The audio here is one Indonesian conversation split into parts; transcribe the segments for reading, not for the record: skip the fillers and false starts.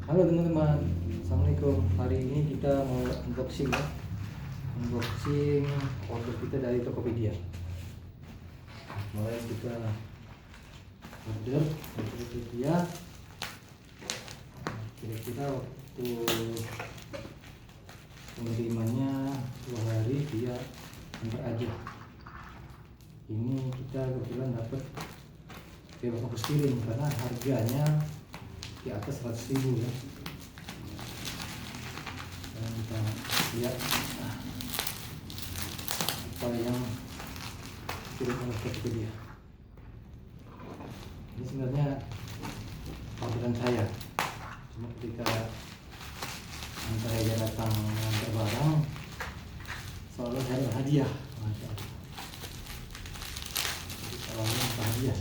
Halo teman-teman, assalamualaikum. Hari ini kita mau unboxing ya, unboxing order kita dari Tokopedia. Mulai kita order dari Tokopedia. Kira-kira waktu pengirimannya 2 hari, dia antar aja. Ini kita kebetulan dapat bebas ongkos kirim karena harganya di atas 100.000 ya. Dan kita lihat apa yang kirim oleh Tokopedia. Ini sebenarnya orderan saya, cuma ketika saya datang mengantar barang seolah saya ada hadiah. Masya Allah, jadi seolah hadiah.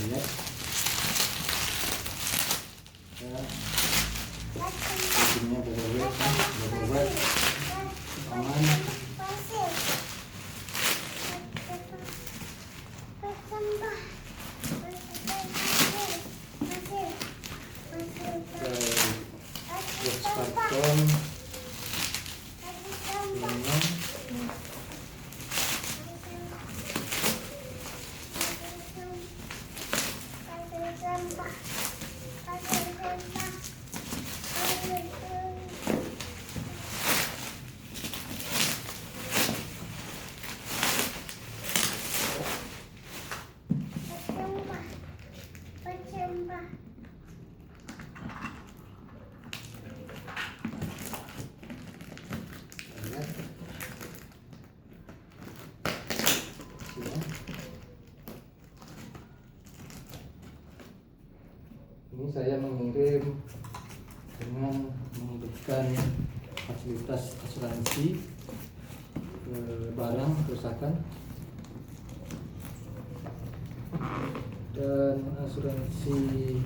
Lihat ya, packingnya bobot aman. Box karton lemon. Ini saya mengirim dengan menghidupkan fasilitas asuransi barang kerusakan dan asuransi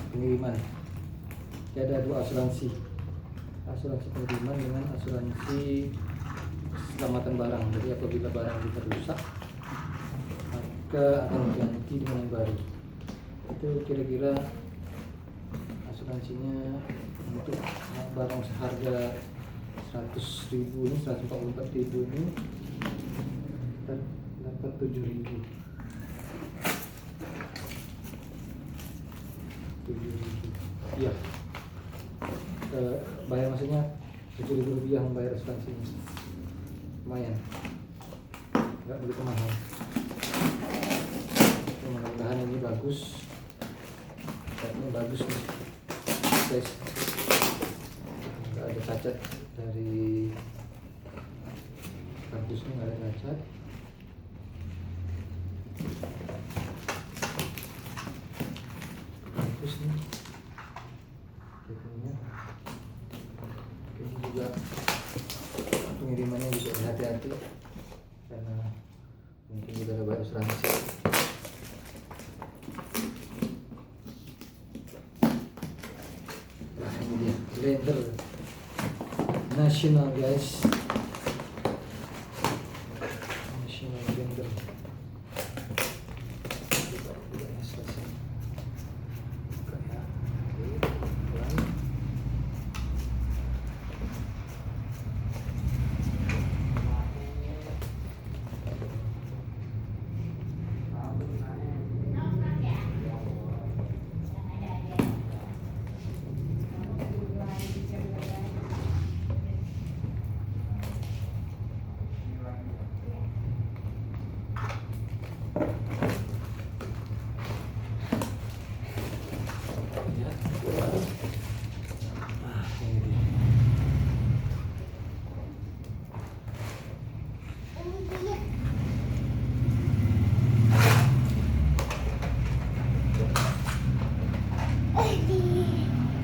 pengiriman. Jadi ada 2 asuransi pengiriman dengan asuransi keselamatan barang. Jadi apabila barang kita rusak, maka akan diganti dengan yang baru. Itu kira-kira asuransinya untuk barang seharga 100.000 ini, 144.000 ini dapat 7.000. Iya, bayar maksudnya 7.000 rupiah membayar asuransinya. Lumayan, nggak begitu mahal. Mudah-mudahan ini bagus, catnya bagus nih guys, nggak ada cacat dari kardusnya, nggak ada cacat. Bagus nih catnya. Ini juga pengirimannya juga hati-hati karena mungkin juga ada bayar asuransi. Blender nasional guys, nasional blender.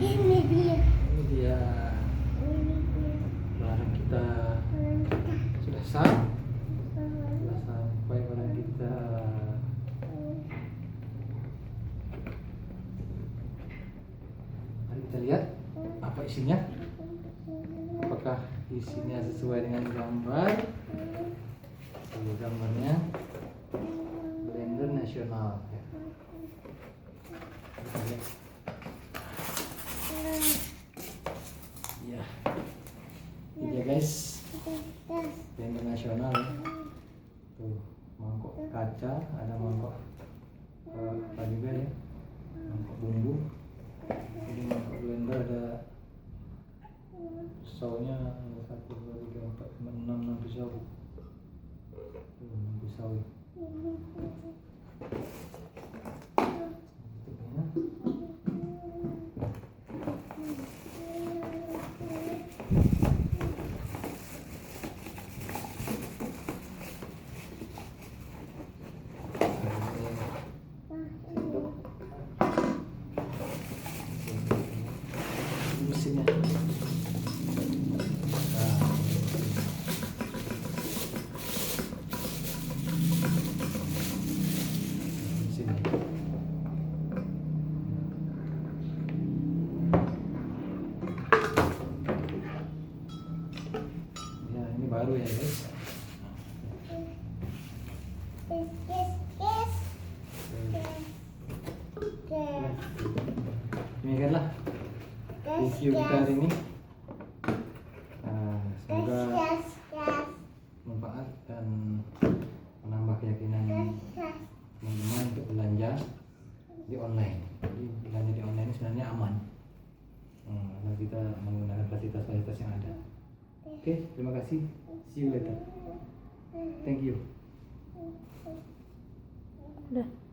Ini dia barang kita sudah sampai barang kita. Mari kita lihat apa isinya, apakah isinya sesuai dengan gambar. Ini gambarnya. nasional ya. Kita lihat. Ya, ini ya guys, band nasional ya. Tuh mangkok kaca, ada mangkok apa juga ya, mangkok bumbu. Ini mangkok blender, ada pisaunya, ada 1, 2, 3, 4, 5, 6 pisau. Tuh 6 pisau ya. Mesinnya. Ya, ini baru ya guys. Demikianlah review kita hari ini. Semoga manfaat dan menambah keyakinan teman-teman untuk belanja di online. Jadi belanja di online ini sebenarnya aman karena kita menggunakan fasilitas-fasilitas yang ada. Oke, terima kasih. See you later. Thank you. Udah.